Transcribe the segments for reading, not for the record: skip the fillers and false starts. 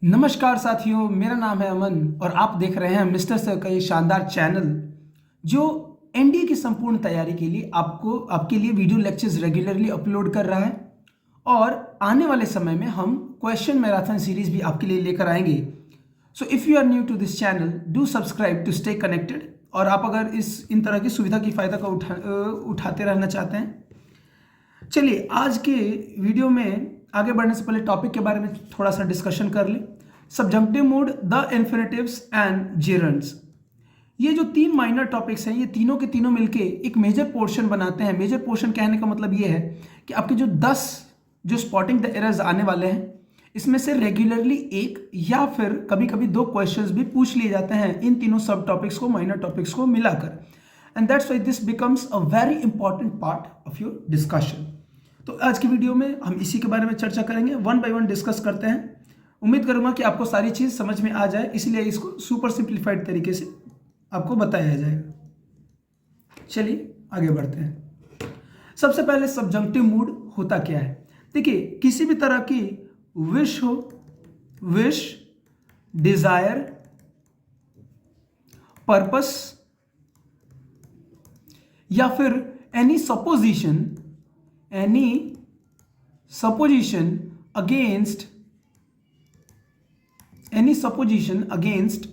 नमस्कार साथियों, मेरा नाम है अमन और आप देख रहे हैं मिस्टर सर का ये शानदार चैनल जो एनडीए की संपूर्ण तैयारी के लिए आपके लिए वीडियो लेक्चर्स रेगुलरली अपलोड कर रहा है। और आने वाले समय में हम क्वेश्चन मैराथन सीरीज भी आपके लिए लेकर आएंगे। So if you are new to this channel, do subscribe to stay connected. और आप अगर इन तरह की सुविधा की फ़ायदा का उठाते रहना चाहते हैं, चलिए आज के वीडियो में आगे बढ़ने से पहले टॉपिक के बारे में थोड़ा सा डिस्कशन कर ले। Subjunctive mood, the infinitives and gerunds. ये जो तीन माइनर टॉपिक्स हैं, ये तीनों के तीनों मिलके एक मेजर पोर्शन बनाते हैं। मेजर पोर्शन कहने का मतलब ये है कि आपके जो 10 जो स्पॉटिंग द एरर्स आने वाले हैं, इसमें से रेगुलरली एक या फिर कभी कभी दो क्वेश्चंस भी पूछ लिए जाते हैं इन तीनों सब टॉपिक्स को, माइनर टॉपिक्स को मिलाकर। And that's why this becomes a very important part of your discussion. तो आज की वीडियो में हम इसी के बारे में चर्चा करेंगे, वन बाय वन डिस्कस करते हैं। उम्मीद करूंगा कि आपको सारी चीज़ समझ में आ जाए, इसलिए इसको सुपर सिंप्लीफाइड तरीके से आपको बताया जाएगा। चलिए आगे बढ़ते हैं। सबसे पहले सब्जंक्टिव मूड होता क्या है। देखिए, किसी भी तरह की विश हो, विश, डिजायर, पर्पस या फिर एनी supposition against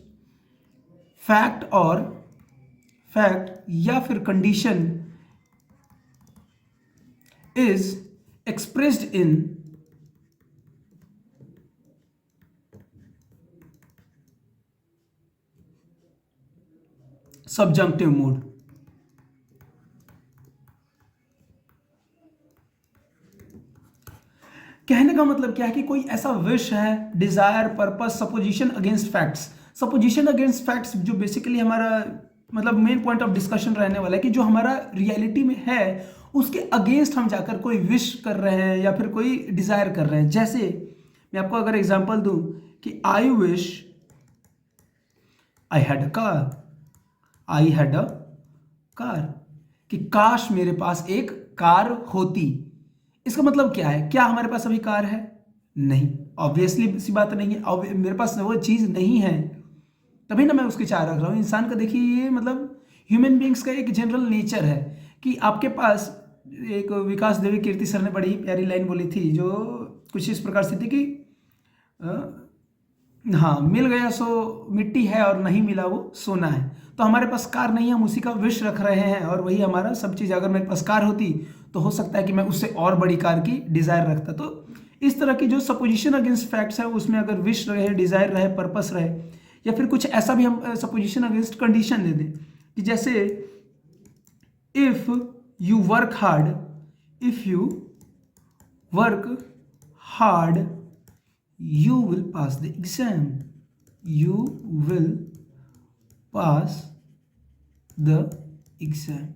fact या फिर condition is expressed in subjunctive mood। कहने का मतलब क्या है कि कोई ऐसा विश है, desire, purpose, supposition against facts. Supposition against facts जो बेसिकली हमारा मतलब मेन पॉइंट ऑफ डिस्कशन रहने वाला है कि जो हमारा रियलिटी में है उसके अगेंस्ट हम जाकर कोई विश कर रहे हैं या फिर कोई डिजायर कर रहे हैं। जैसे मैं आपको अगर एग्जांपल दूं कि I wish I had a car, कि काश मेरे पास एक कार होती। इसका मतलब क्या है? क्या हमारे पास अभी कार है? नहीं, ऑब्वियसली सी बात नहीं है। मेरे पास वो चीज़ नहीं है, तभी ना मैं उसकी चाह रख रहा हूँ। इंसान का देखिए, ये मतलब ह्यूमन बींग्स का एक जनरल नेचर है कि आपके पास एक विकास देवी कीर्ति सर ने बड़ी प्यारी लाइन बोली थी जो कुछ इस प्रकार से थी कि हाँ, मिल गया सो मिट्टी है और नहीं मिला वो सोना है। तो हमारे पास कार नहीं है, हम उसी का विश रख रहे हैं और वही हमारा सब चीज़। अगर मेरे पास कार होती तो हो सकता है कि मैं उससे और बड़ी कार की डिज़ायर रखता। तो इस तरह की जो सपोजिशन अगेंस्ट फैक्ट्स है उसमें अगर विश रहे, डिज़ायर रहे, पर्पस रहे, या फिर कुछ ऐसा भी हम सपोजिशन अगेंस्ट कंडीशन दे दें कि जैसे if you work hard you will pass the exam, you will pass the exam।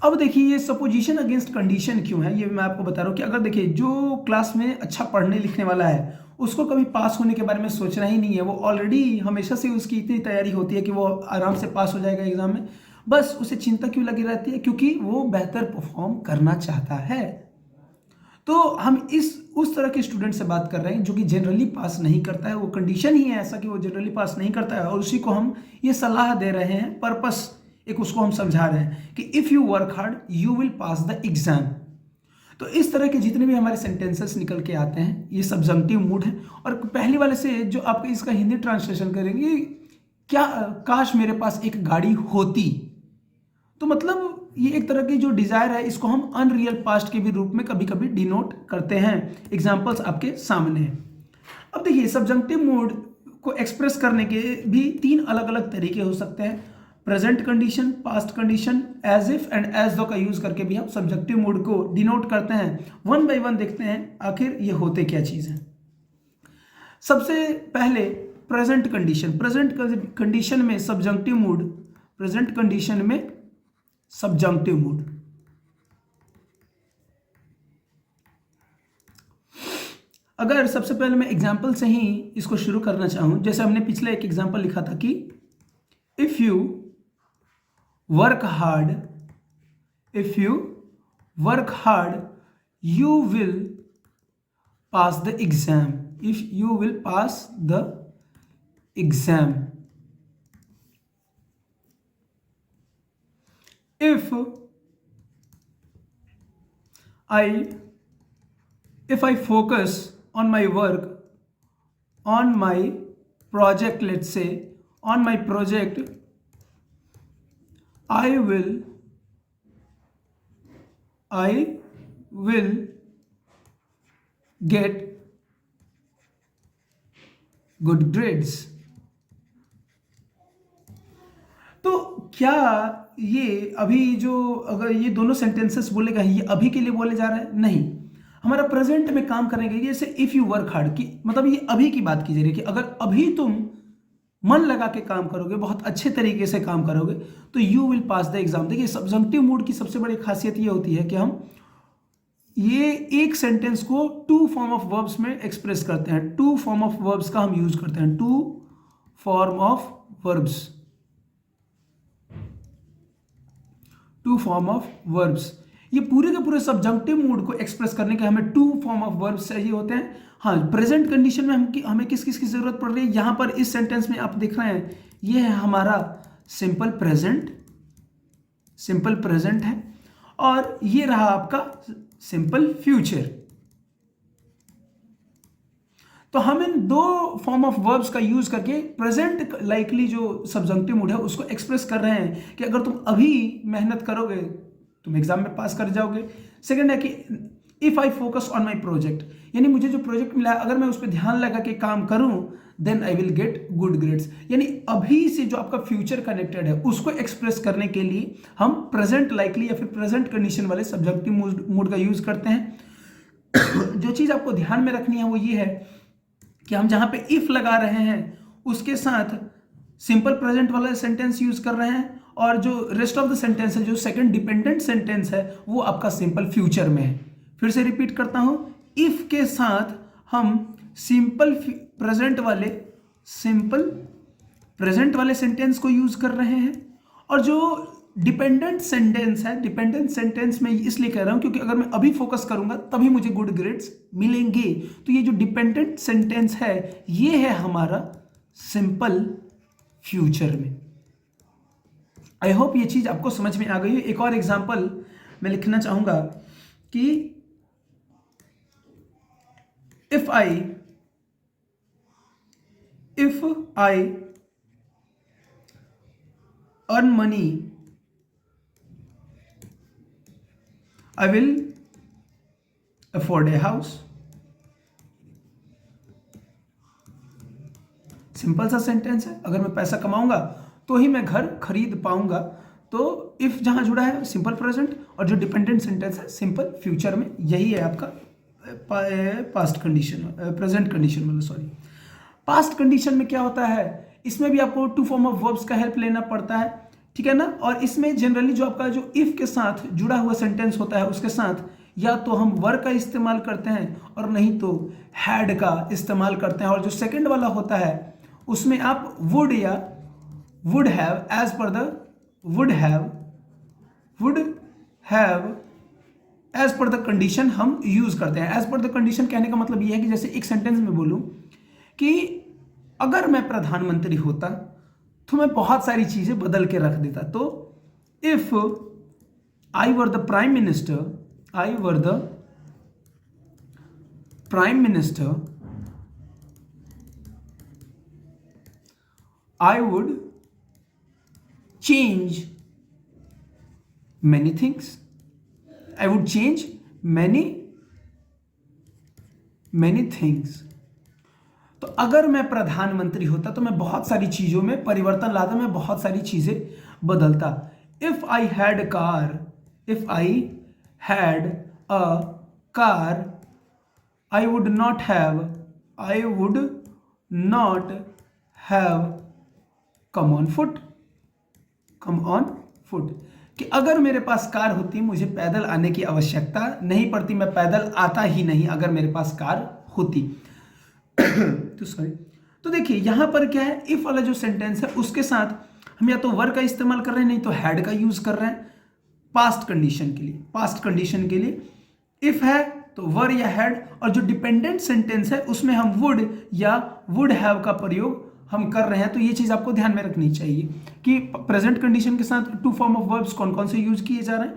अब देखिए, ये सपोजिशन अगेंस्ट कंडीशन क्यों है, ये मैं आपको बता रहा हूँ कि अगर देखिए जो क्लास में अच्छा पढ़ने लिखने वाला है उसको कभी पास होने के बारे में सोचना ही नहीं है। वो ऑलरेडी हमेशा से उसकी इतनी तैयारी होती है कि वो आराम से पास हो जाएगा एग्जाम में। बस उसे चिंता क्यों लगी रहती है? क्योंकि वो बेहतर परफॉर्म करना चाहता है। तो हम उस तरह के स्टूडेंट से बात कर रहे हैं जो कि जनरली पास नहीं करता है। वो कंडीशन ही है ऐसा कि वो जनरली पास नहीं करता है और उसी को हम ये सलाह दे रहे हैं, पर्पस एक उसको हम समझा रहे हैं कि if you work hard you will pass the exam. तो इस तरह के जितने भी हमारे सेंटेंसेस निकल के आते हैं ये सब्जंक्टिव मूड है। और पहली वाले से जो आप इसका हिंदी ट्रांसलेशन करेंगे, क्या काश मेरे पास एक गाड़ी होती, तो मतलब ये एक तरह की जो डिजायर है इसको हम अनरियल पास्ट के भी रूप में कभी कभी डिनोट करते हैं। एग्जांपल्स आपके सामने हैं। अब देखिए, सब्जंक्टिव मूड को एक्सप्रेस करने के भी तीन अलग अलग तरीके हो सकते हैं। Present condition, past condition, as if and as though का यूज करके भी हम सब्जंक्टिव मूड को डिनोट करते हैं। वन बाय वन देखते हैं आखिर ये होते क्या चीज है। सबसे पहले प्रेजेंट कंडीशन। प्रेजेंट कंडीशन में सब्जंक्टिव मूड, प्रेजेंट कंडीशन में सब्जंक्टिव मूड। अगर सबसे पहले मैं एग्जांपल से ही इसको शुरू करना चाहूं, जैसे हमने पिछले एक एग्जांपल लिखा था कि if you work hard If you work hard, you will pass the exam. if you will pass the exam. if I focus on my work, on my project, let's say on my project, I will get good grades. तो क्या ये अभी जो, अगर ये दोनों sentences बोलेगा, ये अभी के लिए बोले जा रहा है? नहीं, हमारा प्रेजेंट में काम करने के लिए, जैसे इफ यू वर्क हार्ड की मतलब ये अभी की बात की जा रही है कि अगर अभी तुम मन लगा के काम करोगे, बहुत अच्छे तरीके से काम करोगे, तो you will pass the exam. देखिए सब्जंक्टिव मूड की सबसे बड़ी खासियत ये होती है कि हम ये एक सेंटेंस को टू फॉर्म ऑफ वर्ब्स में एक्सप्रेस करते हैं। टू फॉर्म ऑफ वर्ब्स का हम यूज करते हैं, two form of verbs, two form of verbs. ये पूरे के पूरे सब्जंक्टिव मूड को एक्सप्रेस करने के हमें टू फॉर्म ऑफ वर्ब्स चाहिए होते हैं। हाँ, प्रेजेंट कंडीशन में हमें किस किस की जरूरत पड़ रही है? यहां पर इस सेंटेंस में आप देख रहे हैं, ये है हमारा सिंपल प्रेजेंट, सिंपल प्रेजेंट है, और ये रहा आपका सिंपल फ्यूचर। तो हम इन दो फॉर्म ऑफ वर्ब्स का यूज करके प्रेजेंट लाइकली जो सब्जंक्टिव मूड है उसको एक्सप्रेस कर रहे हैं कि अगर तुम अभी मेहनत करोगे तुम एग्जाम में पास कर जाओगे। सेकंड है कि if I focus on my project, यानी मुझे जो प्रोजेक्ट मिला है अगर मैं उस पर ध्यान लगा के काम करूं then I will get good grades. यानी अभी से जो आपका फ्यूचर कनेक्टेड है उसको एक्सप्रेस करने के लिए हम प्रेजेंट लाइकली या फिर प्रेजेंट कंडीशन वाले सब्जेक्टिव मूड का यूज करते हैं। जो चीज आपको ध्यान में रखनी है वो ये है कि हम जहां पे इफ लगा रहे हैं उसके साथ सिंपल प्रेजेंट वाला सेंटेंस यूज कर रहे हैं, और जो रेस्ट ऑफ द सेंटेंस है, जो सेकंड डिपेंडेंट सेंटेंस है, वो आपका सिंपल फ्यूचर में है। फिर से रिपीट करता हूं, इफ के साथ हम सिंपल प्रेजेंट वाले सेंटेंस को यूज कर रहे हैं, और जो डिपेंडेंट सेंटेंस है, डिपेंडेंट सेंटेंस में इसलिए कह रहा हूं क्योंकि अगर मैं अभी फोकस करूंगा तभी मुझे गुड ग्रेड्स मिलेंगे। तो ये जो डिपेंडेंट सेंटेंस है ये है हमारा सिंपल फ्यूचर में। आई होप ये चीज आपको समझ में आ गई है। एक और एग्जांपल मैं लिखना चाहूंगा कि if I earn money I will afford a house। Simple सा सेंटेंस है, अगर मैं पैसा कमाऊंगा तो ही मैं घर खरीद पाऊंगा। तो इफ जहां जुड़ा है सिंपल प्रेजेंट, और जो डिपेंडेंट सेंटेंस है सिंपल फ्यूचर में, यही है आपका पास्ट कंडीशन, प्रेजेंट कंडीशन वाला, सॉरी। पास्ट कंडीशन में क्या होता है, इसमें भी आपको टू फॉर्म ऑफ वर्ब्स का हेल्प लेना पड़ता है, ठीक है ना। और इसमें जनरली जो आपका जो इफ के साथ जुड़ा हुआ सेंटेंस होता है उसके साथ या तो हम वर का इस्तेमाल करते हैं और नहीं तो हैड का इस्तेमाल करते हैं। और जो सेकंड वाला होता है उसमें आप वुड या would have as per the would have as per the condition हम यूज करते हैं। एज पर द कंडीशन कहने का मतलब यह है कि जैसे एक सेंटेंस में बोलूं कि अगर मैं प्रधानमंत्री होता तो मैं बहुत सारी चीजें बदल के रख देता। तो if I were the prime minister, I would change many things, I would change many things। तो अगर मैं प्रधानमंत्री होता तो मैं बहुत सारी चीजों में परिवर्तन लाता, मैं बहुत सारी चीजें बदलता। If I had a car I would not have come on foot. कि अगर मेरे पास कार होती मुझे पैदल आने की आवश्यकता नहीं पड़ती, मैं पैदल आता ही नहीं अगर मेरे पास कार होती। तो देखिए यहां पर क्या है, इफ वाला जो सेंटेंस है उसके साथ हम या तो वर का इस्तेमाल कर रहे हैं नहीं तो हैड का यूज कर रहे हैं पास्ट कंडीशन के लिए। इफ है तो वर या हैड, और जो डिपेंडेंट सेंटेंस है उसमें हम वुड या वुड हैव का प्रयोग हम कर रहे हैं। तो ये चीज आपको ध्यान में रखनी चाहिए कि प्रेजेंट कंडीशन के साथ टू फॉर्म ऑफ वर्ब्स कौन कौन से यूज किए जा रहे हैं,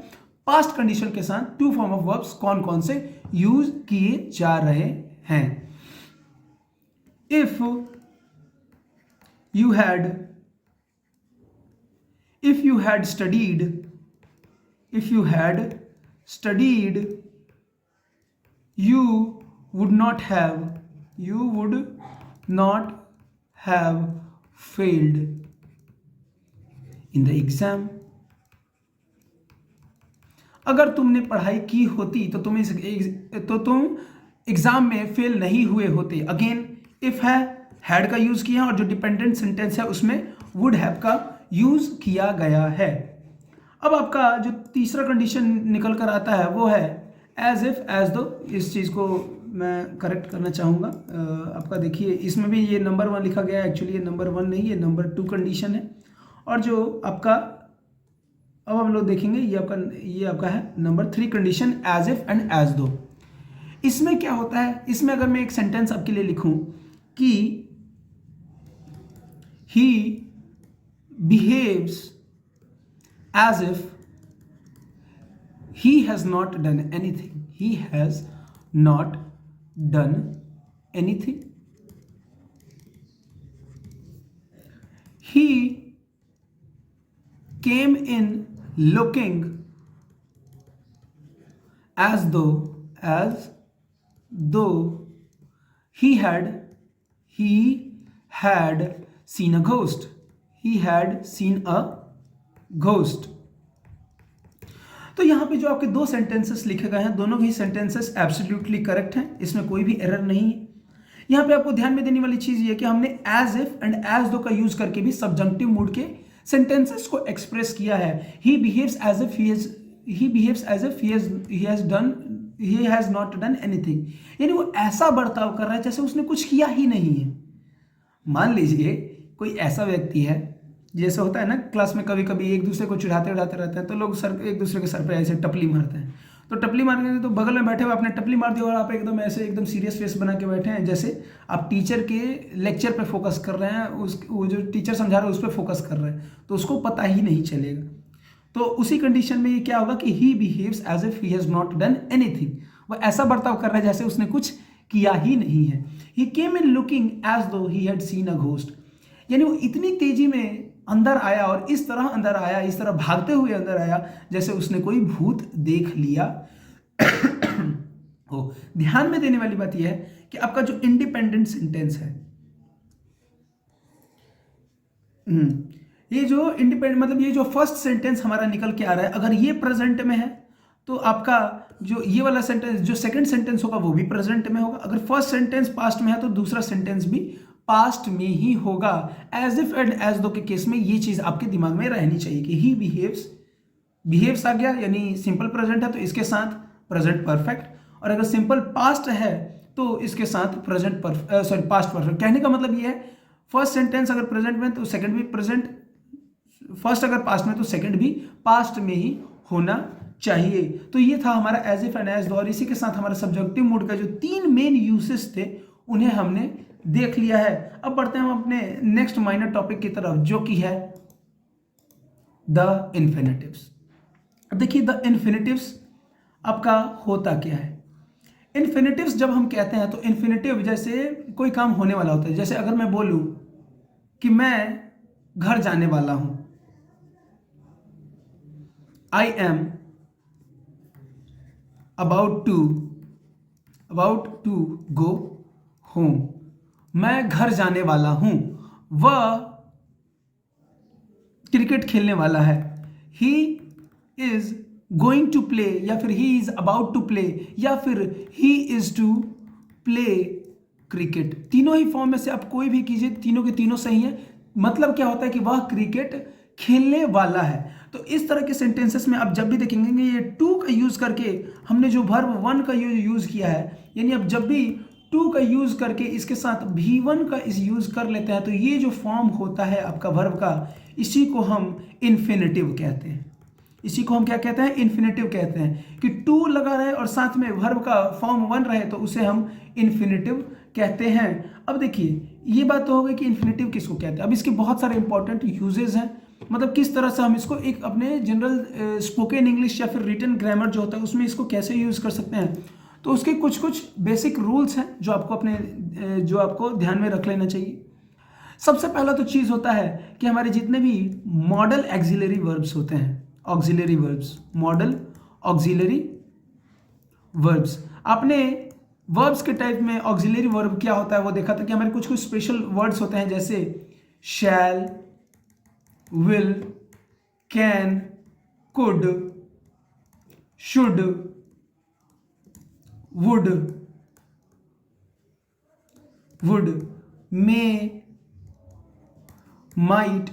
पास्ट कंडीशन के साथ टू फॉर्म ऑफ वर्ब्स कौन कौन से यूज किए जा रहे हैं। If you had studied, you would not have failed in the exam. अगर तुमने पढ़ाई की होती तो तुम एग्जाम में फेल नहीं हुए होते। अगेन इफ है, हैड का यूज किया और जो डिपेंडेंट सेंटेंस है उसमें वुड हैव का यूज किया गया है। अब आपका जो तीसरा कंडीशन निकल कर आता है वो है एज इफ एज दो। इस चीज को मैं करेक्ट करना चाहूंगा। आपका देखिए इसमें भी ये नंबर 1 लिखा गया है, एक्चुअली ये नंबर 1 नहीं, ये नंबर 2 कंडीशन है। और जो आपका अब हम लोग देखेंगे ये आपका है number 3 condition as if and as though. इसमें क्या होता है, इसमें अगर मैं एक सेंटेंस आपके लिए लिखूं कि he behaves as if he has not done anything, he has not done anything, he came in looking as though he had seen a ghost. He had seen a ghost. तो यहां पे जो आपके दो सेंटेंसेस लिखे गए हैं, दोनों ही सेंटेंसेस एब्सोल्युटली करेक्ट हैं, इसमें कोई भी एरर नहीं है। यहां पे आपको ध्यान में देने वाली चीज ये कि हमने as if and as though का यूज करके भी सब्जंक्टिव मूड के सेंटेंसेस को एक्सप्रेस किया है। he behaves as if he has not done anything, यानी वो ऐसा बर्ताव कर रहा है जैसे उसने कुछ किया ही नहीं है। मान लीजिए कोई ऐसा व्यक्ति है, जैसे होता है ना क्लास में कभी कभी एक दूसरे को चिढ़ाते उड़ाते रहते हैं तो लोग एक दूसरे के सर पे ऐसे टपली मारते हैं। तो टपली मारने तो बगल में बैठे हुए आपने टपली मार दी और आप एकदम ऐसे एकदम सीरियस फेस बना के बैठे हैं, जैसे आप टीचर के लेक्चर पे फोकस कर रहे हैं, वो जो टीचर समझा रहा है उस पर फोकस कर रहे हैं, तो उसको पता ही नहीं चलेगा। तो उसी कंडीशन में ये क्या होगा कि he behaves as if he has not done anything, वो ऐसा बर्ताव कर रहा है जैसे उसने कुछ किया ही नहीं है। ही केम इन लुकिंग एज दो he had seen a ghost, यानी वो इतनी तेजी में अंदर आया और इस तरह अंदर आया, इस तरह भागते हुए अंदर आया जैसे उसने कोई भूत देख लिया हो। ध्यान में देने वाली बात यह है कि आपका जो इंडिपेंडेंट सेंटेंस है, ये जो इंडिपेंडेंट मतलब ये जो फर्स्ट सेंटेंस हमारा निकल के आ रहा है, अगर ये प्रेजेंट में है तो आपका जो ये वाला सेंटेंस जो सेकंड सेंटेंस होगा वो भी प्रेजेंट में होगा। अगर फर्स्ट सेंटेंस पास्ट में है तो दूसरा सेंटेंस भी पास्ट में ही होगा। एज इफ एंड एज दो के केस में ये चीज आपके दिमाग में रहनी चाहिए कि ही बिहेव्स आ गया, यानी सिंपल प्रेजेंट है तो इसके साथ प्रेजेंट परफेक्ट, और अगर सिंपल पास्ट है तो इसके साथ पास्ट परफेक्ट। कहने का मतलब ये है फर्स्ट सेंटेंस अगर प्रेजेंट में तो सेकंड भी प्रेजेंट, फर्स्ट अगर पास्ट में तो सेकंड भी पास्ट में ही होना चाहिए। तो ये था हमारा एज इफ एंड एज दो, और इसी के साथ हमारा सब्जेक्टिव मूड का जो 3 मेन यूसेस थे उन्हें हमने देख लिया है। अब बढ़ते हैं हम अपने नेक्स्ट माइनर टॉपिक की तरफ जो कि है द इन्फिनेटिव्स। अब देखिए द इन्फिनेटिव्स आपका होता क्या है। इन्फिनेटिव्स जब हम कहते हैं तो इन्फिनेटिव जैसे कोई काम होने वाला होता है। जैसे अगर मैं बोलूं कि मैं घर जाने वाला हूं, I am about to go home, मैं घर जाने वाला हूं, वह क्रिकेट खेलने वाला है, he is going to play, या फिर he is about to play, या फिर he is to play cricket. तीनों ही फॉर्म में से आप कोई भी कीजिए, तीनों के तीनों सही है। मतलब क्या होता है कि वह क्रिकेट खेलने वाला है। तो इस तरह के सेंटेंसेस में आप जब भी देखेंगे ये टू का यूज करके हमने जो वर्ब वन का यूज किया है, यानी आप जब भी टू का यूज करके इसके साथ V1 का इस यूज कर लेते हैं तो ये जो फॉर्म होता है आपका वर्ब का, इसी को हम इन्फिनेटिव कहते हैं। इसी को हम क्या कहते हैं, इन्फिनेटिव कहते हैं। कि टू लगा रहे और साथ में वर्ब का फॉर्म वन रहे तो उसे हम इन्फिनेटिव कहते हैं। अब देखिए ये बात तो हो गई कि इन्फिनेटिव किसको कहते हैं। अब इसके बहुत सारे इंपॉर्टेंट यूजेस हैं, मतलब किस तरह से हम इसको एक अपने जनरल स्पोकन इंग्लिश या फिर रिटन ग्रामर जो होता है उसमें इसको कैसे यूज कर सकते हैं। तो उसके कुछ कुछ बेसिक रूल्स हैं जो आपको ध्यान में रख लेना चाहिए। सबसे पहला तो चीज होता है कि हमारे जितने भी मॉडल एक्सिलरी वर्ब्स होते हैं, auxiliary verbs, model auxiliary verbs, आपने वर्ब्स के टाइप में ऑक्सिलरी वर्ब क्या होता है वो देखा था कि हमारे कुछ कुछ स्पेशल वर्ड्स होते हैं, जैसे shall, will, can, could, should, would, may, might.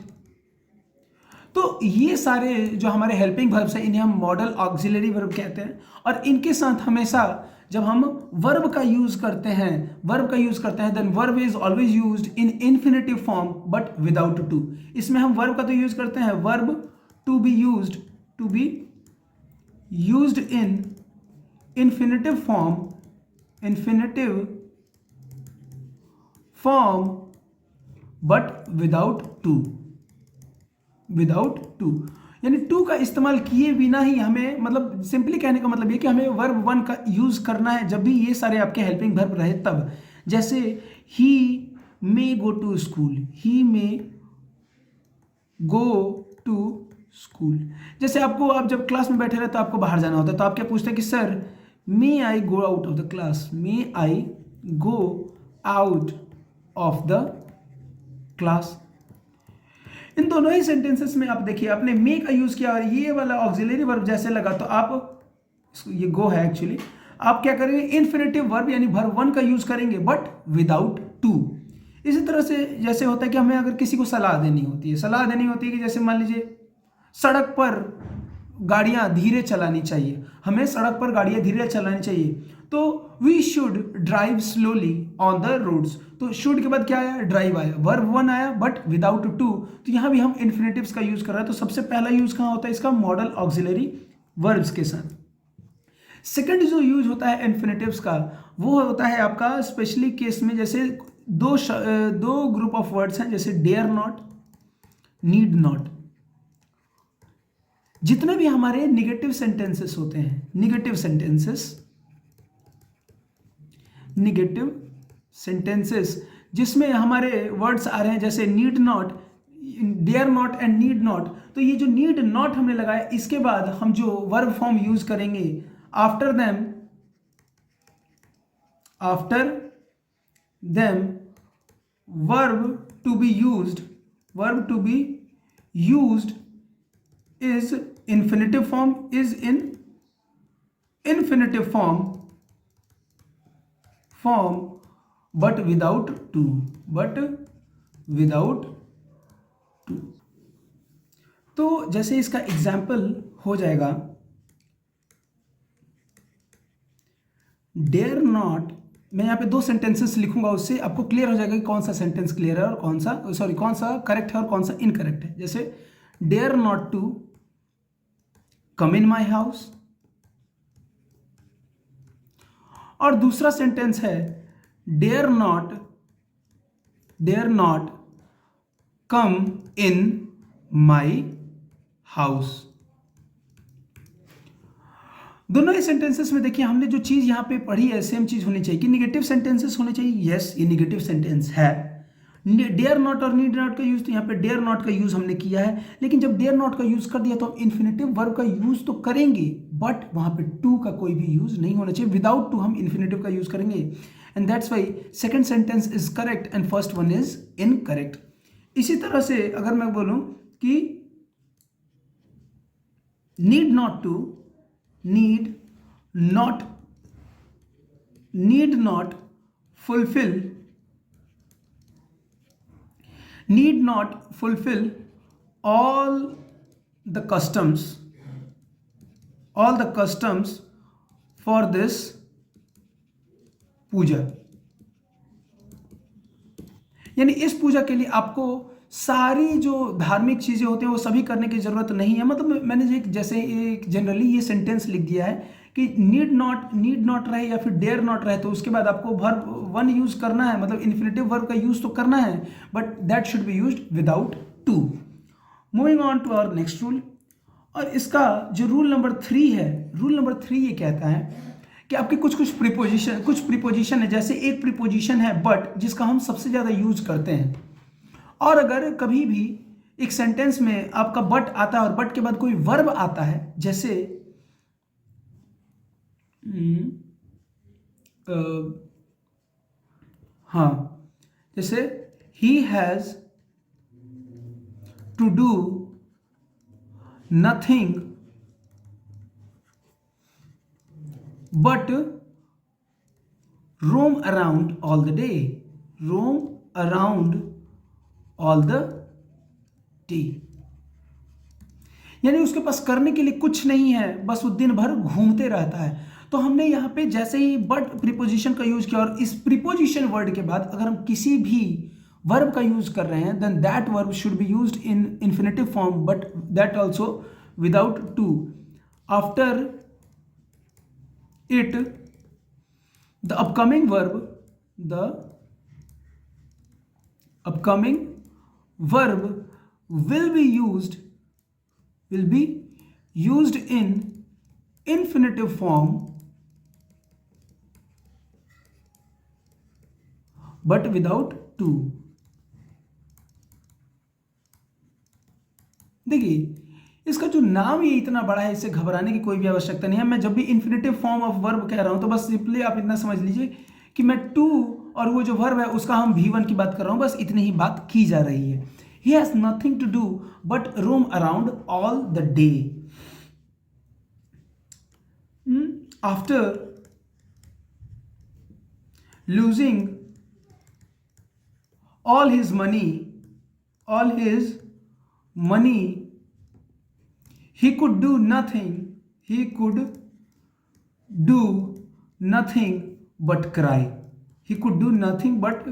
तो ये सारे जो हमारे हेल्पिंग वर्ब्स हैं इन्हें हम मॉडल ऑक्सिलरी वर्ब कहते हैं। और इनके साथ हमेशा जब हम वर्ब का यूज करते हैं then verb is always used in infinitive form but without to. इसमें हम वर्ब का तो यूज करते हैं, verb to be used in infinitive form but without to, यानी टू का इस्तेमाल किए बिना ही हमें, मतलब सिंपली कहने का मतलब ये कि हमें वर्ब वन का यूज करना है जब भी ये सारे आपके हेल्पिंग वर्ब रहे तब। जैसे he may go to school, he may go to school. जैसे आप जब क्लास में बैठे रहे तो आपको बाहर जाना होता है तो आप क्या पूछते हैं कि sir may I go out of the class, may I go out of the class. इन दोनों ही सेंटेंसेस में आप देखिए आपने मे का यूज किया और ये वाला ऑक्सिलरी वर्ब जैसे लगा तो आप, ये गो है एक्चुअली, आप क्या करेंगे, इन्फिनेटिव वर्ब यानी वर्ब वन का यूज करेंगे बट विदाउट टू। इसी तरह से जैसे होता है कि हमें अगर किसी को सलाह देनी होती है कि जैसे मान लीजिए सड़क पर गाड़ियां धीरे चलानी चाहिए, हमें सड़क पर गाड़ियां धीरे चलानी चाहिए, तो we should drive slowly on the roads. तो शुड के बाद क्या आया, ड्राइव आया, वर्ब वन आया बट विदाउट टू। तो यहां भी हम इन्फिनेटिव्स का यूज कर रहे हैं। तो सबसे पहला यूज कहां होता है इसका, मॉडल ऑक्सिलरी वर्ब्स के साथ। सेकंड जो यूज होता है इन्फिनेटिव्स का वो होता है आपका स्पेशली केस में, जैसे दो ग्रुप ऑफ वर्ड्स हैं, जैसे डेयर नॉट, नीड नॉट। जितने भी हमारे निगेटिव सेंटेंसेस होते हैं, निगेटिव सेंटेंसेस जिसमें हमारे वर्ड्स आ रहे हैं जैसे need not, dare not and need not. तो ये जो नीड नॉट हमने लगाया इसके बाद हम जो वर्ब फॉर्म यूज करेंगे after them verb to be used is infinitive form, is in infinitive form but without to, तो जैसे इसका एग्जाम्पल हो जाएगा, डेयर नॉट, मैं यहाँ पे दो सेंटेंसेस लिखूंगा, उससे आपको क्लियर हो जाएगा कि कौन सा सेंटेंस क्लियर है और कौन सा करेक्ट है और कौन सा इनकरेक्ट है। जैसे dare not to come in my house, और दूसरा सेंटेंस है dare not come in my house. दोनों ही सेंटेंसेस में देखिए हमने जो चीज यहां पे पढ़ी है सेम चीज होनी चाहिए कि निगेटिव सेंटेंसेस होने चाहिए। यस, ये निगेटिव सेंटेंस है। डेयर नॉट और नीड नॉट का यूज, तो यहाँ पे डेयर नॉट का यूज हमने किया है, लेकिन जब डेयर नॉट का यूज कर दिया तो हम इन्फिनेटिव वर्ब का यूज तो करेंगे बट वहां पे टू का कोई भी यूज नहीं होना चाहिए। विदाउट टू हम इन्फिनेटिव का यूज करेंगे and that's why second sentence is correct and first one is incorrect. इसी तरह से अगर मैं बोलूं कि need not fulfill all the customs for this पूजा, यानी इस पूजा के लिए आपको सारी जो धार्मिक चीज़ें होती हैं वो सभी करने की ज़रूरत नहीं है। मतलब मैंने जैसे एक जनरली ये सेंटेंस लिख दिया है कि नीड नॉट रहे या फिर डेयर नॉट रहे, तो उसके बाद आपको वर्ब वन यूज़ करना है, मतलब इन्फिनेटिव वर्ब का यूज़ तो करना है, but that should be used without to. Moving on to our next rule. और इसका जो रूल नंबर 3 है, रूल नंबर 3 ये कहता है कि आपके कुछ प्रीपोजिशन है। जैसे एक प्रीपोजिशन है बट, जिसका हम सबसे ज़्यादा यूज करते हैं, और अगर कभी भी एक सेंटेंस में आपका बट आता है और बट के बाद कोई वर्ब आता है, जैसे हाँ, जैसे he has to do nothing but roam around all the day, roam around all the day, यानी उसके पास करने के लिए कुछ नहीं है, बस वो दिन भर घूमते रहता है। तो हमने यहाँ पे जैसे ही बट प्रीपोजिशन का यूज किया, और इस प्रीपोजिशन वर्ड के बाद अगर हम किसी भी वर्ब का यूज कर रहे हैं, then that verb should be used in infinitive form, but that also without to. After it the upcoming verb will be used in infinitive form but without to। देखिए इसका जो नाम ये इतना बड़ा है, इससे घबराने की कोई भी आवश्यकता नहीं है। मैं जब भी इन्फिनेटिव फॉर्म ऑफ वर्ब कह रहा हूं तो बस सिंपली आप इतना समझ लीजिए कि मैं टू और वो जो वर्ब है उसका हम V1 की बात कर रहा हूं, बस इतनी ही बात की जा रही है। He has nothing to do but roam around all the day. After losing all his money, he could do nothing but cry। he could do nothing but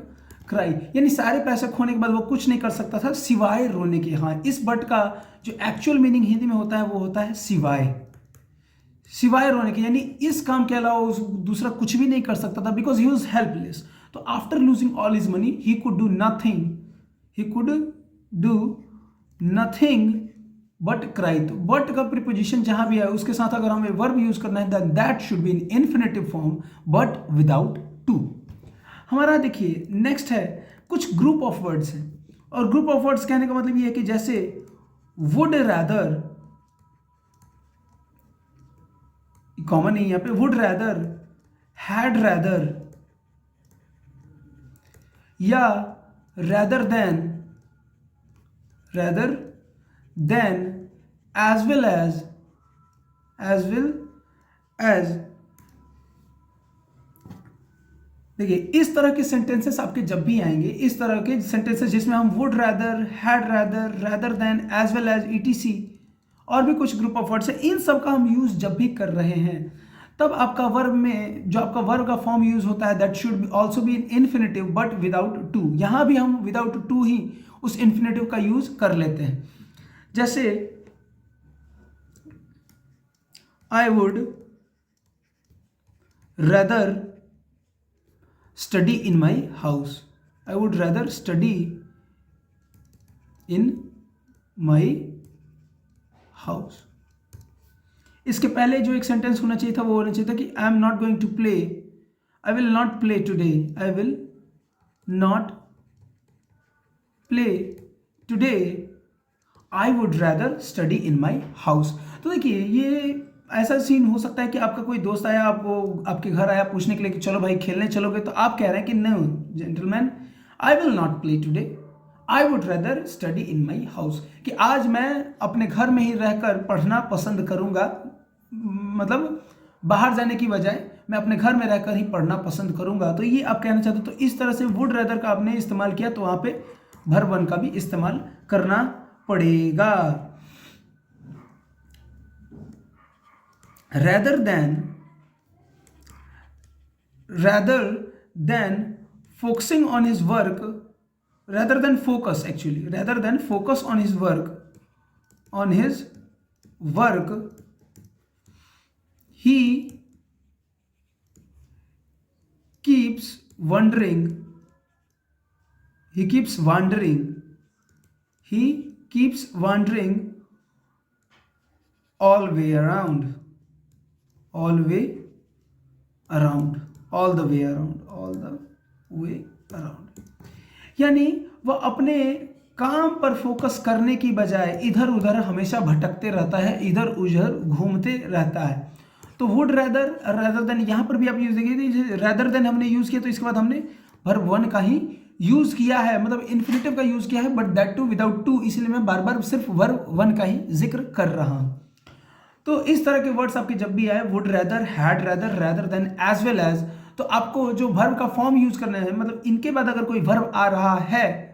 cry, यानी सारे पैसे खोने के बाद वो कुछ नहीं कर सकता था सिवाय रोने के। हाँ, इस बट का जो एक्चुअल मीनिंग हिंदी में होता है वो होता है सिवाय रोने के, यानी इस काम के अलावा दूसरा कुछ भी नहीं कर सकता था, बिकॉज ही वॉज हेल्पलेस। तो after losing all his money he could do nothing but cry. तो बट का प्रीपोजिशन जहां भी है उसके साथ अगर हमें वर्ब यूज करना है then that should be in infinitive form but without to. हमारा देखिए नेक्स्ट है कुछ ग्रुप ऑफ वर्ड्स हैं, और ग्रुप ऑफ वर्ड्स कहने का मतलब ये है कि जैसे वुड रैदर, कॉमन नहीं यहां पे, वुड रैदर, हैड रैदर, या rather than as well as. देखिए इस तरह के सेंटेंसेस आपके जब भी आएंगे, इस तरह के सेंटेंसेस जिसमें हम would rather, had rather, rather than, as well as, etc और भी कुछ ग्रुप ऑफ वर्ड्स है, इन सब का हम यूज जब भी कर रहे हैं तब आपका वर्ब में जो आपका वर्ब का फॉर्म यूज होता है that should also be in infinitive but without to. यहां भी हम विदाउट टू ही उस इन्फिनेटिव का यूज कर लेते हैं। जैसे आई would rather study in my house, I would rather study in my house. इसके पहले जो एक सेंटेंस होना चाहिए था वो होना चाहिए था कि I am not going to play, I will not play today, I will not play today, I would rather study in my house. तो देखिए ये ऐसा सीन हो सकता है कि आपका कोई दोस्त आया, आपको आपके घर आया पूछने के लिए कि चलो भाई खेलने चलोगे, तो आप कह रहे हैं कि no gentleman I will not play today, I would rather study in my house, कि आज मैं अपने घर में ही रहकर पढ़ना पसंद करूंगा, मतलब बाहर जाने की बजाय मैं अपने घर में रहकर ही पढ़ना पसंद करूंगा। तो ये आप कहना चाहते हो। तो इस तरह से वुड रैदर का आपने इस्तेमाल किया तो वहां पे वर्ब वन का भी इस्तेमाल करना पड़ेगा। rather than focusing on his work rather than focus, actually, rather than focus on his work, he keeps wandering all the way around. यानी वह अपने काम पर फोकस करने की बजाय इधर उधर हमेशा भटकते रहता है, इधर उधर घूमते रहता है। तो वुड रेदर देन, यहाँ पर भी आप यूज देखिए, रेदर देन हमने यूज किया तो इसके बाद हमने वर्ब वन का ही यूज किया है, मतलब इन्फिनेटिव का यूज किया है, but that to without to, इसलिए मैं बार बार सिर्फ वर्ब वन का ही जिक्र कर रहा हूं। तो इस तरह के वर्ड्स आपके जब भी आए, would rather, had rather, rather than, as well as, तो आपको जो वर्ब का फॉर्म यूज करना है, मतलब इनके बाद अगर कोई वर्ब आ रहा है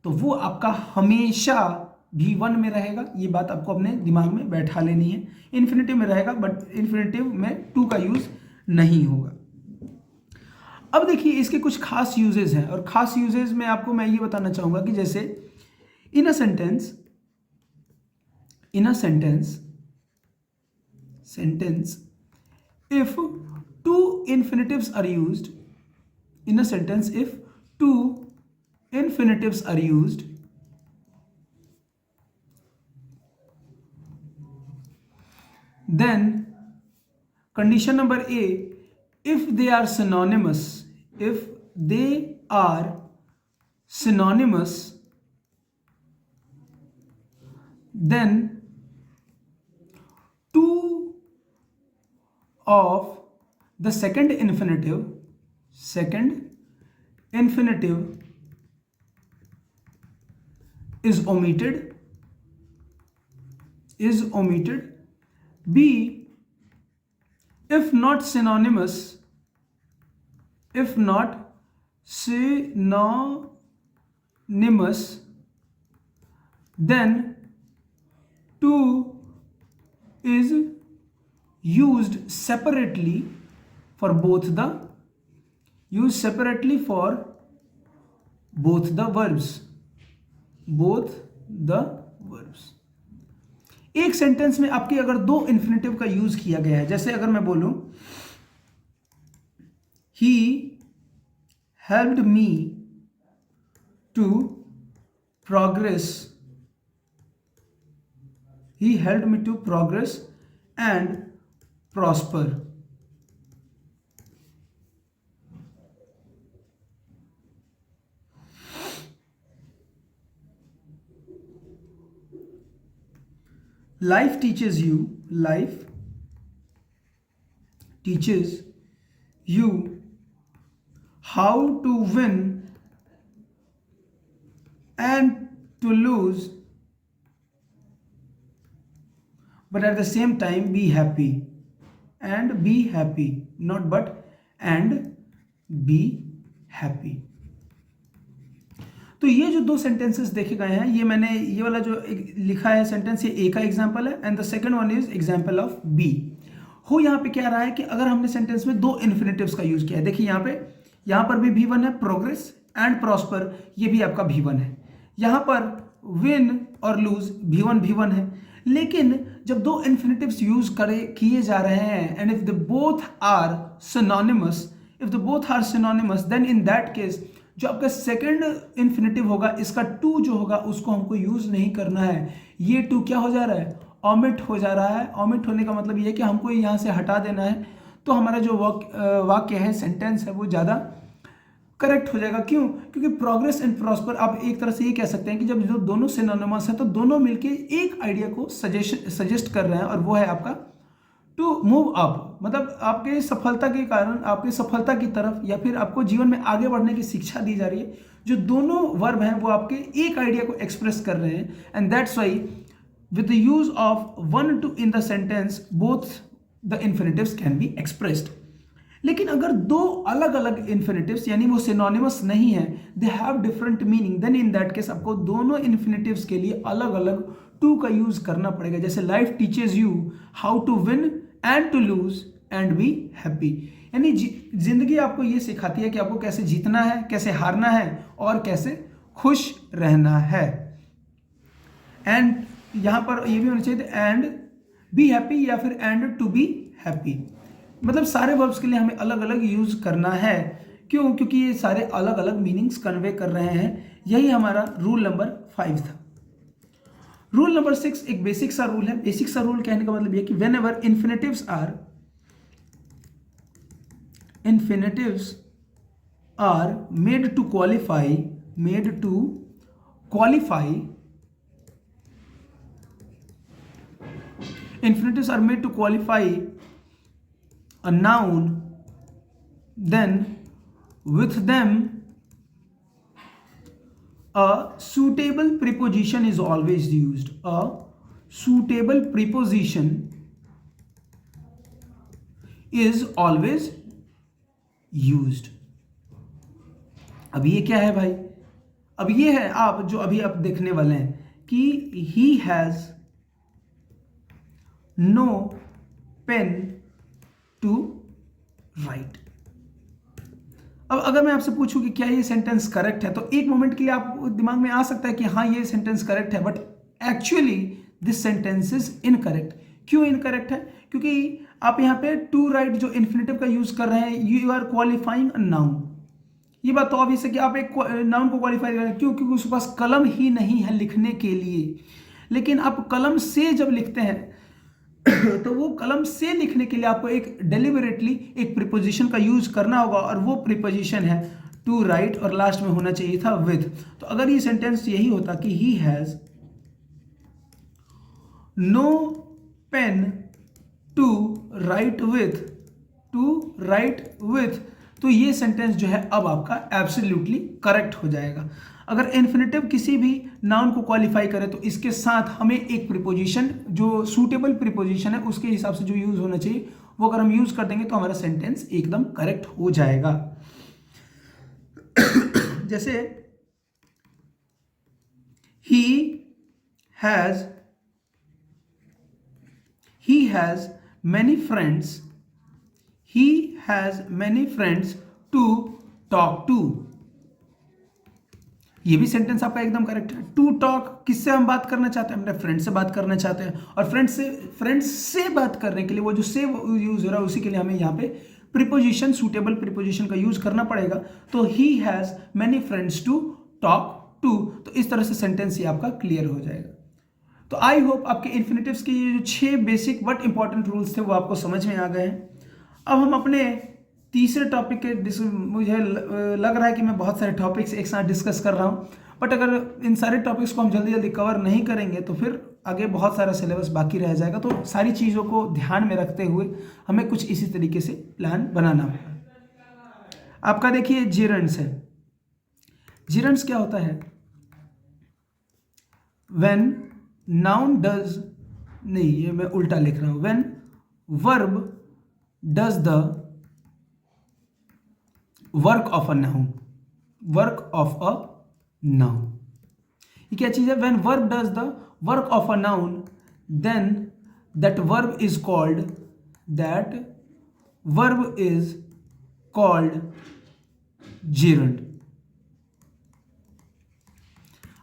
तो वो आपका हमेशा V1 में रहेगा। ये बात आपको अपने दिमाग में बैठा लेनी है। इन्फिनेटिव में रहेगा, बट इन्फिनेटिव में टू का यूज नहीं होगा। अब देखिए इसके कुछ खास यूजेस हैं, और खास यूजेस में आपको मैं ये बताना चाहूंगा कि जैसे in a sentence if two infinitives are used, in a sentence if two infinitives are used, then condition number A, if they are synonymous, then two of the second infinitive is omitted. B, if not synonymous, then two is used separately for both the verbs. एक sentence में आपके अगर दो infinitive का use किया गया है, जैसे अगर मैं बोलूं he helped me to progress and prosper. Life teaches you how to win and to lose, but at the same time be happy, not but, and be happy. तो ये जो दो सेंटेंसेस देखे गए हैं, ये मैंने ये वाला जो लिखा है सेंटेंस, ये ए का एग्जांपल है, and the second one is example of B. हो यहाँ पे क्या रहा है कि अगर हमने सेंटेंस में दो इन्फिनेटिव्स का यूज किया है, देखिए यहाँ पर भी V1 है, प्रोग्रेस एंड प्रॉस्पर, ये भी आपका V1 है। यहाँ पर विन और लूज V1 है, लेकिन जब दो इन्फिनेटिव्स यूज किए जा रहे हैं, and if they both are synonymous, then in that case जो आपका सेकंड इन्फिनेटिव होगा, इसका टू जो होगा उसको हमको यूज नहीं करना है। ये टू क्या हो जा रहा है, ऑमिट हो जा रहा है। ऑमिट होने का मतलब ये है कि हमको यहाँ से हटा देना है, तो हमारा जो वाक्य है, सेंटेंस है, वो ज़्यादा करेक्ट हो जाएगा। क्यों? क्योंकि प्रोग्रेस एंड प्रॉस्पर, आप एक तरह से ये कह सकते हैं कि जब जो दोनों सिनोनिमस है तो दोनों मिलके एक आइडिया को सजेस्ट कर रहे हैं, और वो है आपका टू मूव अप, मतलब आपके सफलता के कारण, आपके सफलता की तरफ, या फिर आपको जीवन में आगे बढ़ने की शिक्षा दी जा रही है। जो दोनों वर्ब हैं वो आपके एक आइडिया को एक्सप्रेस कर रहे हैं, and that's why with the use of one two in the sentence both the infinitives can be expressed. लेकिन अगर दो अलग अलग इन्फिनेटिव्स यानी वो सिनोनिमस नहीं है, they have different meaning, then in that case आपको दोनों इन्फिनेटिव्स के लिए अलग अलग टू का यूज करना पड़ेगा। जैसे life teaches you how to win and to lose and be happy, यानी जिंदगी आपको ये सिखाती है कि आपको कैसे जीतना है, कैसे हारना है और कैसे खुश रहना है। एंड यहां पर ये भी होना चाहिए एंड बी हैप्पी या फिर एंड टू बी हैप्पी। मतलब सारे वर्ब्स के लिए हमें अलग अलग यूज करना है। क्यों? क्योंकि ये सारे अलग अलग मीनिंग्स कन्वे कर रहे हैं। यही हमारा रूल नंबर 5 था। रूल नंबर 6 एक बेसिक सा रूल है। बेसिक सा रूल कहने का मतलब ये कि whenever infinitives are made to qualify infinitives are made to qualify a noun, then with them a suitable preposition is always used. A suitable preposition is always used. अब ये क्या है भाई? अब ये है आप जो अभी आप देखने वाले हैं कि he has no pen to write. अब अगर मैं आपसे पूछूं कि क्या ये सेंटेंस करेक्ट है, तो एक मोमेंट के लिए आप दिमाग में आ सकता है कि हाँ ये सेंटेंस करेक्ट है, but actually this sentence is incorrect. क्यों इनकरेक्ट है? क्योंकि आप यहाँ पे टू राइट जो इन्फिनेटिव का यूज कर रहे हैं, you are qualifying a noun. ये बात तो ऑब्वियस है कि आप एक नाउन को क्वालिफाई कर रहे हैं। क्यों? क्योंकि उसके पास कलम ही नहीं है लिखने के लिए। लेकिन आप कलम से जब लिखते हैं तो वो कलम से लिखने के लिए आपको एक डेलिबरेटली एक प्रीपोजिशन का यूज करना होगा, और वो प्रीपोजिशन है टू राइट, और लास्ट में होना चाहिए था विथ। तो अगर ये सेंटेंस यही होता कि he has no pen to write with, तो ये सेंटेंस जो है अब आपका एब्सोल्युटली करेक्ट हो जाएगा। अगर इन्फिनेटिव किसी भी नाउन को क्वालिफाई करे तो इसके साथ हमें एक प्रीपोजिशन जो सूटेबल प्रीपोजिशन है उसके हिसाब से जो यूज होना चाहिए वो अगर हम यूज कर देंगे तो हमारा सेंटेंस एकदम करेक्ट हो जाएगा। जैसे he has many friends to talk to। ये भी सेंटेंस आपका एकदम करेक्ट है। टू टॉक, किससे हम बात करना चाहते हैं? अपने फ्रेंड से बात करना चाहते हैं, और फ्रेंड्स से बात करने के लिए वो जो से यूज हो रहा है उसी के लिए हमें यहाँ पे प्रीपोजिशन, सूटेबल प्रीपोजिशन का यूज करना पड़ेगा। तो he has many friends to talk to. तो इस तरह से सेंटेंस ये आपका क्लियर हो जाएगा। तो आई होप आपके इन्फिनेटिव्स के ये जो 6 बेसिक बट इंपॉर्टेंट रूल्स थे वो आपको समझ में आ गए हैं। अब हम अपने तीसरे टॉपिक के, मुझे लग रहा है कि मैं बहुत सारे टॉपिक्स एक साथ डिस्कस कर रहा हूँ, बट अगर इन सारे टॉपिक्स को हम जल्दी जल्दी कवर नहीं करेंगे तो फिर आगे बहुत सारा सिलेबस बाकी रह जाएगा। तो सारी चीज़ों को ध्यान में रखते हुए हमें कुछ इसी तरीके से प्लान बनाना होगा। आपका देखिए जेरेंट्स है। जेरेंट्स क्या होता है? व्हेन नाउन डज, नहीं ये मैं उल्टा लिख रहा हूँ, when verb does the work of a noun, ये क्या चीज है? When verb does the work of a noun then that verb is called gerund.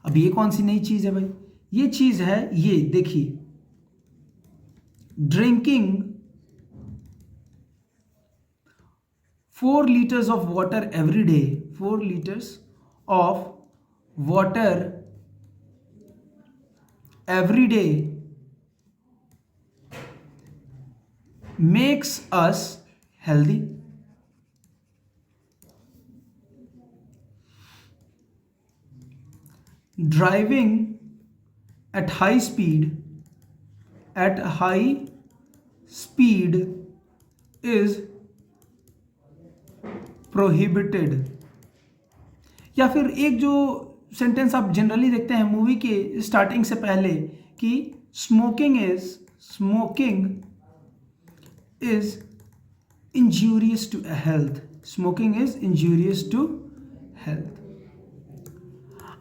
अब ये कौन सी नई चीज है भाई? ये चीज है, ये देखिए, drinking 4 liters of water every day, 4 liters of water every day makes us healthy। Driving at high speed is prohibited. या फिर एक जो सेंटेंस आप जनरली देखते हैं मूवी के स्टार्टिंग से पहले कि smoking is injurious to health,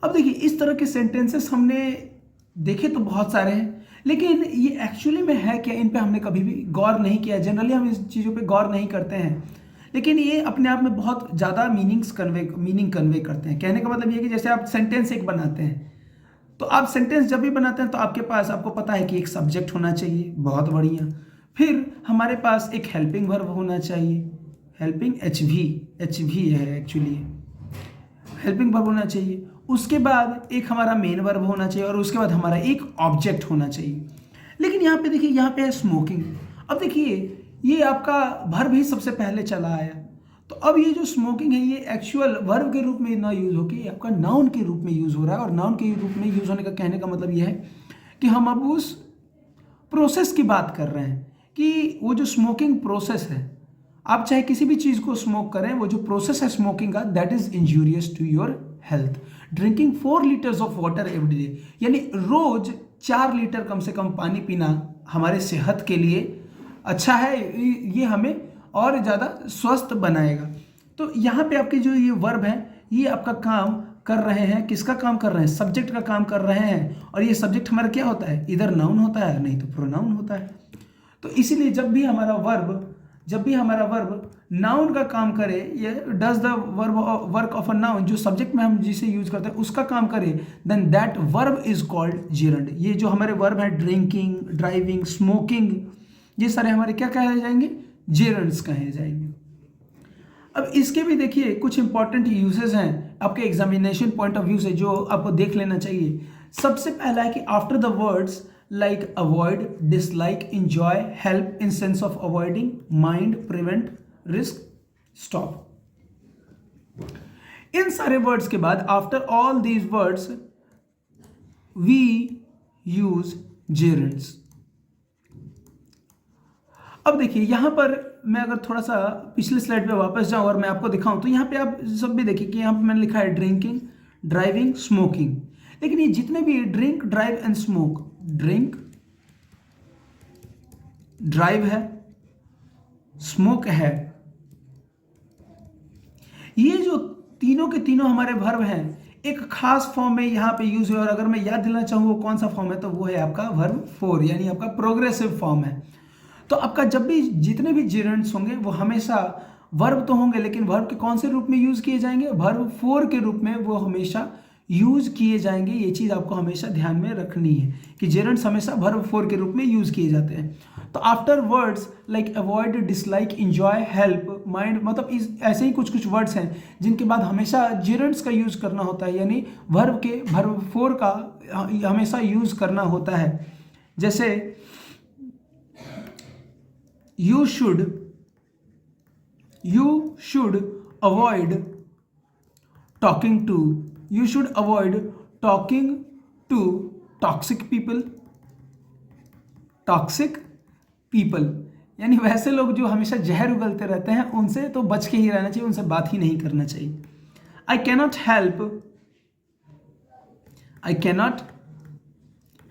अब देखिए इस तरह के सेंटेंसेस हमने देखे तो बहुत सारे हैं, लेकिन ये एक्चुअली में है क्या, इन पे हमने कभी भी गौर नहीं किया। जनरली हम इस चीज़ों पे गौर नहीं करते हैं। लेकिन ये अपने आप में बहुत ज़्यादा मीनिंग कन्वे करते हैं। कहने का मतलब ये कि जैसे आप सेंटेंस एक बनाते हैं, तो आप सेंटेंस जब भी बनाते हैं तो आपके पास, आपको पता है कि एक सब्जेक्ट होना चाहिए, बहुत बढ़िया। फिर हमारे पास एक हेल्पिंग वर्ब होना चाहिए, हेल्पिंग एच वी है एक्चुअली, हेल्पिंग वर्ब होना चाहिए। उसके बाद एक हमारा मेन वर्ब होना चाहिए और उसके बाद हमारा एक ऑब्जेक्ट होना चाहिए। लेकिन यहाँ पे देखिए, यहाँ पे है स्मोकिंग। अब देखिए ये आपका वर्ब ही सबसे पहले चला आया, तो अब ये जो स्मोकिंग है ये एक्चुअल वर्ब के रूप में ना यूज होकर ये आपका नाउन के रूप में यूज हो रहा है। और नाउन के रूप में यूज होने का कहने का मतलब ये है कि हम अब उस प्रोसेस की बात कर रहे हैं कि वो जो स्मोकिंग प्रोसेस है, आप चाहे किसी भी चीज़ को स्मोक करें, वो जो प्रोसेस है स्मोकिंग का, that is injurious to your health. Drinking 4 litres of water every day, यानी रोज 4 लीटर कम से कम पानी पीना हमारे सेहत के लिए अच्छा है, ये हमें और ज़्यादा स्वस्थ बनाएगा। तो यहाँ पे आपके जो ये वर्ब है ये आपका काम कर रहे हैं, किसका काम कर रहे हैं, सब्जेक्ट का काम कर रहे हैं। और ये सब्जेक्ट हमारा क्या होता है, इधर नाउन होता है नहीं तो प्रोनाउन होता है। तो इसीलिए जब भी हमारा वर्ब नाउन का काम करे, ये does the work of a noun, जो सब्जेक्ट में हम जिसे यूज करते हैं उसका काम करे, then that verb is called gerund. ये जो हमारे वर्ब है ड्रिंकिंग, ड्राइविंग, स्मोकिंग, ये सारे हमारे क्या कहे जाएंगे, जेरंड्स कहे जाएंगे। अब इसके भी देखिए कुछ इंपॉर्टेंट यूजेस हैं आपके एग्जामिनेशन पॉइंट ऑफ व्यू से जो आपको देख लेना चाहिए। सबसे पहला है कि after the words like avoid, dislike, enjoy, help, in sense of avoiding, mind, prevent, risk, stop, इन सारे वर्ड्स के बाद after all these words we use gerunds. अब देखिए यहां पर मैं अगर थोड़ा सा पिछले स्लाइड पे वापस जाऊं और मैं आपको दिखाऊं, तो यहां पे आप सब भी देखिए कि यहां पे मैंने लिखा है ड्रिंकिंग, ड्राइविंग, स्मोकिंग। लेकिन ये जितने भी drink, drive and smoke, drink, drive है, स्मोक है, ये जो तीनों के तीनों हमारे वर्ब हैं एक खास फॉर्म में यहाँ पे यूज हुए। और अगर मैं याद दिलाना चाहूँ वो कौन सा फॉर्म है, तो वो है आपका वर्ब 4, यानी आपका प्रोग्रेसिव फॉर्म है। तो आपका जब भी जितने भी जेरंड्स होंगे वो हमेशा वर्ब तो होंगे, लेकिन वर्ब के कौन से रूप में यूज किए जाएंगे, वर्ब 4 के रूप में वो हमेशा यूज किए जाएंगे। ये चीज आपको हमेशा ध्यान में रखनी है कि जेरंड्स हमेशा वर्ब 4 के रूप में यूज किए जाते हैं। तो after words like avoid, dislike, enjoy, help, mind, मतलब इस ऐसे ही कुछ कुछ वर्ड्स हैं जिनके बाद हमेशा जेरंड्स का यूज करना होता है, यानी वर्ब 4 का हमेशा यूज करना होता है। जैसे you should avoid talking to, you should avoid talking to toxic people, यानी वैसे लोग जो हमेशा जहर उगलते रहते हैं उनसे तो बच के ही रहना चाहिए, उनसे बात ही नहीं करना चाहिए। I cannot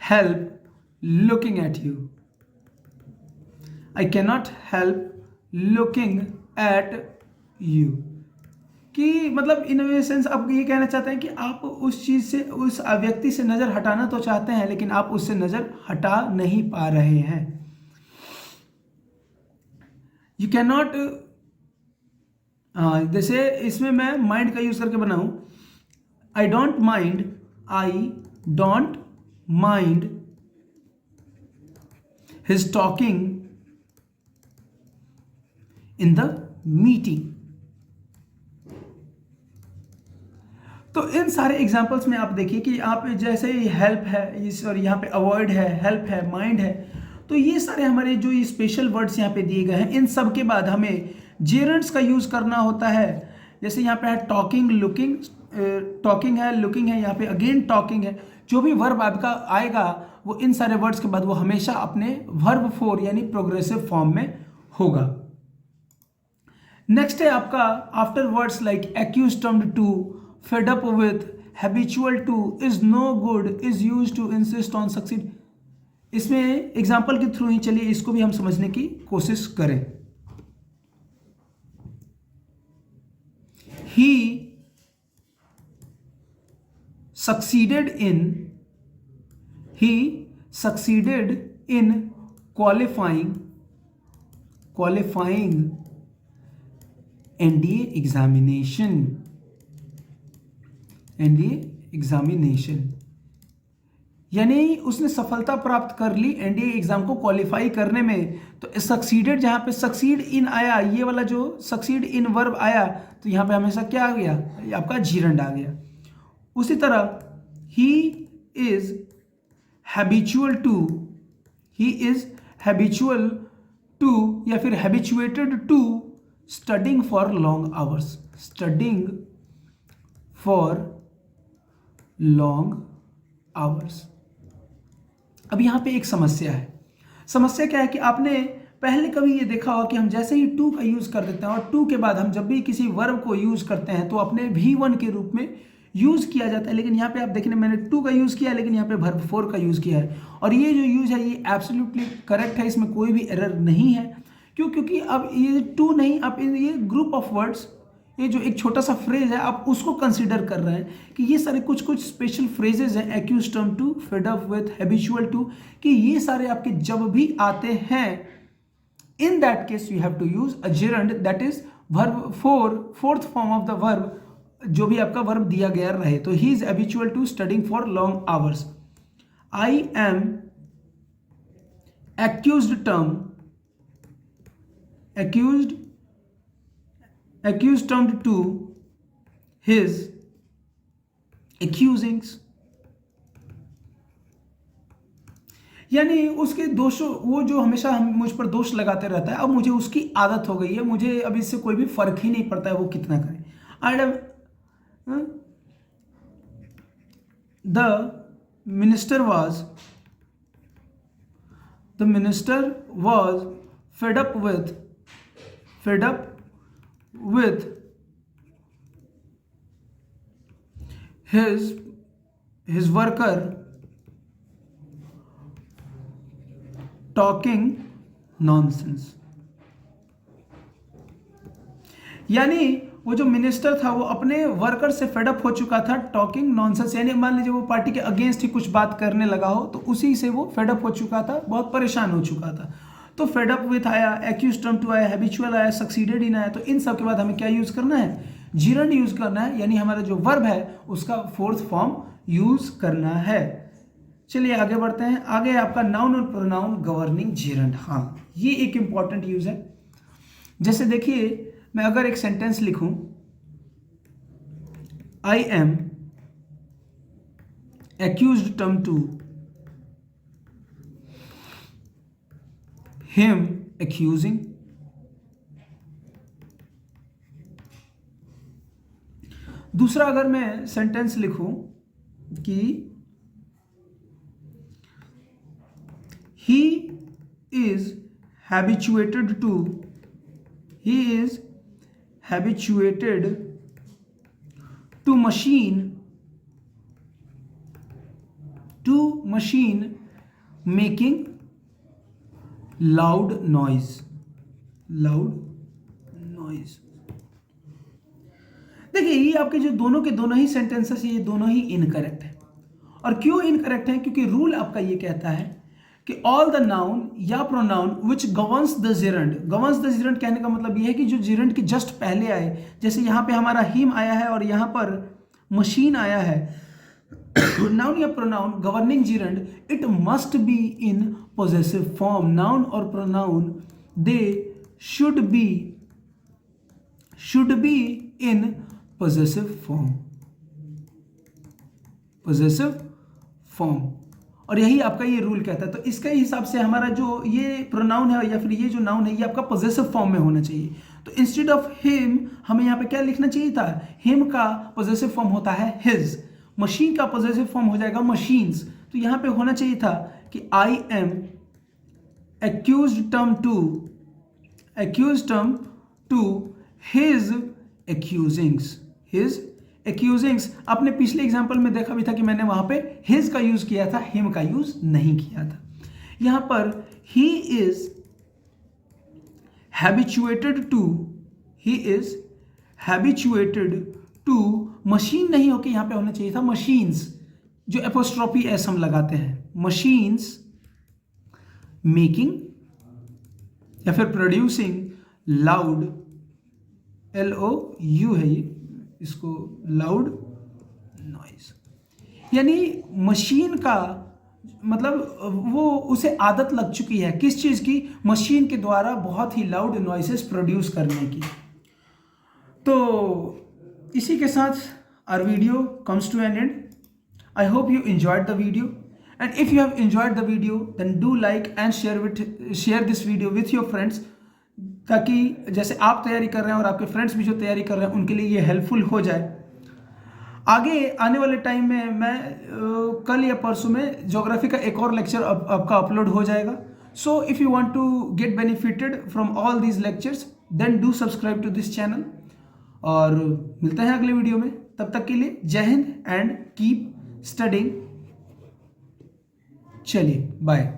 help looking at you, I cannot help looking at you, कि मतलब इन वे सेंस आप ये कहना चाहते हैं कि आप उस चीज से, उस व्यक्ति से नजर हटाना तो चाहते हैं लेकिन आप उससे नजर हटा नहीं पा रहे हैं। यू कैन नॉट, जैसे इसमें मैं माइंड का यूज करके बनाऊं, I don't mind his talking in the meeting. तो इन सारे एग्जाम्पल्स में आप देखिए कि आप जैसे हेल्प है और यहाँ पे अवॉइड है, हेल्प है, माइंड है, तो ये सारे हमारे जो ये स्पेशल वर्ड्स यहाँ पे दिए गए हैं, इन सब के बाद हमें जेरंड्स का यूज करना होता है। जैसे यहाँ पे है टॉकिंग, लुकिंग, टॉकिंग है, लुकिंग है, यहाँ पे अगेन टॉकिंग है। जो भी वर्ब आपका आएगा वो इन सारे वर्ड्स के बाद वो हमेशा अपने वर्ब 4 यानी प्रोग्रेसिव फॉर्म में होगा। नेक्स्ट है आपका after words like accustomed to, fed up with, habitual to, is no good, is used to insist on succeed. इसमें एग्जांपल के थ्रू ही चलिए इसको भी हम समझने की कोशिश करें। He succeeded in qualifying NDA examination, यानी उसने सफलता प्राप्त कर ली एनडीए एग्जाम को क्वालिफाई करने में। तो सक्सीडेड, जहां पे सक्सीड इन आया, ये वाला जो सक्सीड इन वर्ब आया, तो यहां पे हमेशा क्या आ गया, ये आपका जीरंड आ गया। उसी तरह ही इज हैबिचुअल टू या फिर habituated to studying for long hours. अब यहाँ पे एक समस्या है। समस्या क्या है कि आपने पहले कभी ये देखा होगा कि हम जैसे ही टू का यूज कर देते हैं और टू के बाद हम जब भी किसी वर्ब को यूज करते हैं तो अपने V1 के रूप में यूज किया जाता है। लेकिन यहाँ पे आप देखने, मैंने टू का यूज किया है लेकिन यहाँ पे वर्ब 4 का यूज किया है, और ये जो यूज है ये एब्सोल्युटली करेक्ट है, इसमें कोई भी एरर नहीं है। क्यों? क्योंकि अब ये टू नहीं, अब ये ग्रुप ऑफ वर्ड्स, ये जो एक छोटा सा फ्रेज है आप उसको कंसीडर कर रहे हैं कि ये सारे कुछ स्पेशल फ्रेजेस हैं, accustomed to, fed up with, habitual to, कि ये सारे आपके जब भी आते हैं, in that case you have to use a gerund, that is verb fourth form of the verb, जो भी आपका वर्ब दिया गया रहे। तो he is habitual to studying for long hours. I am accused term to his accusings, यानी उसके दोषों, वो जो हमेशा मुझ पर दोष लगाते रहता है, अब मुझे उसकी आदत हो गई है, मुझे अब इससे कोई भी फर्क ही नहीं पड़ता है वो कितना करे। The minister was fed up with his worker talking nonsense, यानी वो जो मिनिस्टर था वो अपने वर्कर से फेडअप हो चुका था टॉकिंग नॉनसेंस, यानी मान लीजिए वो पार्टी के अगेंस्ट ही कुछ बात करने लगा हो, तो उसी से वो फेडअप हो चुका था, बहुत परेशान हो चुका था। तो फेडअप विथ आया, एक्यूज टर्म टू आया, हैबिचुअल आया, सक्सीडेड इन आया, तो इन सब के बाद हमें क्या यूज करना है, जीरंड यूज करना है, यानी हमारा जो वर्ब है उसका फोर्थ फॉर्म यूज करना है। चलिए आगे बढ़ते हैं। आगे आपका नाउन और प्रोनाउन गवर्निंग जीरंड। हाँ, ये एक इंपॉर्टेंट यूज है। जैसे देखिए, मैं अगर एक सेंटेंस लिखूं, I am accustomed to him accusing, दूसरा अगर मैं सेंटेंस लिखूं कि he is habituated to machine making loud noise। देखिए, ये आपके जो दोनों के दोनों ही सेंटेंसेस, ये दोनों ही इनकरेक्ट है। और क्यों इनकरेक्ट है? क्योंकि रूल आपका ये कहता है कि ऑल द नाउन या pronoun which governs the gerund कहने का मतलब ये है कि जो जीरंड के जस्ट पहले आए, जैसे यहां पे हमारा हिम आया है और यहां पर मशीन आया है, नाउन या pronoun governing gerund, it must be in possessive form. Noun और pronoun they should be in possessive form, और यही आपका ये रूल कहता है। तो इसके हिसाब से हमारा जो ये प्रोनाउन है या फिर ये जो नाउन है, ये आपका पोजेसिव फॉर्म में होना चाहिए। तो इंस्टेड ऑफ हिम हमें यहाँ पे क्या लिखना चाहिए था, हिम का पोजेसिव फॉर्म होता है हिज, मशीन का पोजेसिव फॉर्म हो जाएगा मशीन्स। तो यहाँ पे होना चाहिए था कि I am accustomed to his accusings. आपने पिछले एग्जाम्पल में देखा भी था कि मैंने वहां पे हिज का यूज किया था, हिम का यूज नहीं किया था। यहां पर he is habituated to machine नहीं होके यहां पे होना चाहिए था मशीन्स, जो एपोस्ट्रोफी एस हम लगाते हैं, मशीन्स मेकिंग या फिर प्रोड्यूसिंग लाउड LOU है ये, इसको लाउड नॉइज, यानी मशीन का मतलब वो उसे आदत लग चुकी है किस चीज़ की, मशीन के द्वारा बहुत ही लाउड नॉइसेस प्रोड्यूस करने की। तो इसी के साथ our video comes to an end. I hope you enjoyed the video, and if you have enjoyed the video then do like and share this video with your friends, ताकि जैसे आप तैयारी कर रहे हैं और आपके फ्रेंड्स भी जो तैयारी कर रहे हैं उनके लिए ये हेल्पफुल हो जाए। आगे आने वाले टाइम में मैं कल या परसों में ज्योग्राफी का एक और लेक्चर आपका अपलोड हो जाएगा। So if you want to get benefited from all these lectures then do subscribe to this channel, और मिलते हैं अगले वीडियो में। तब तक के लिए जय हिंद एंड कीप स्टडिंग। चलिए बाय।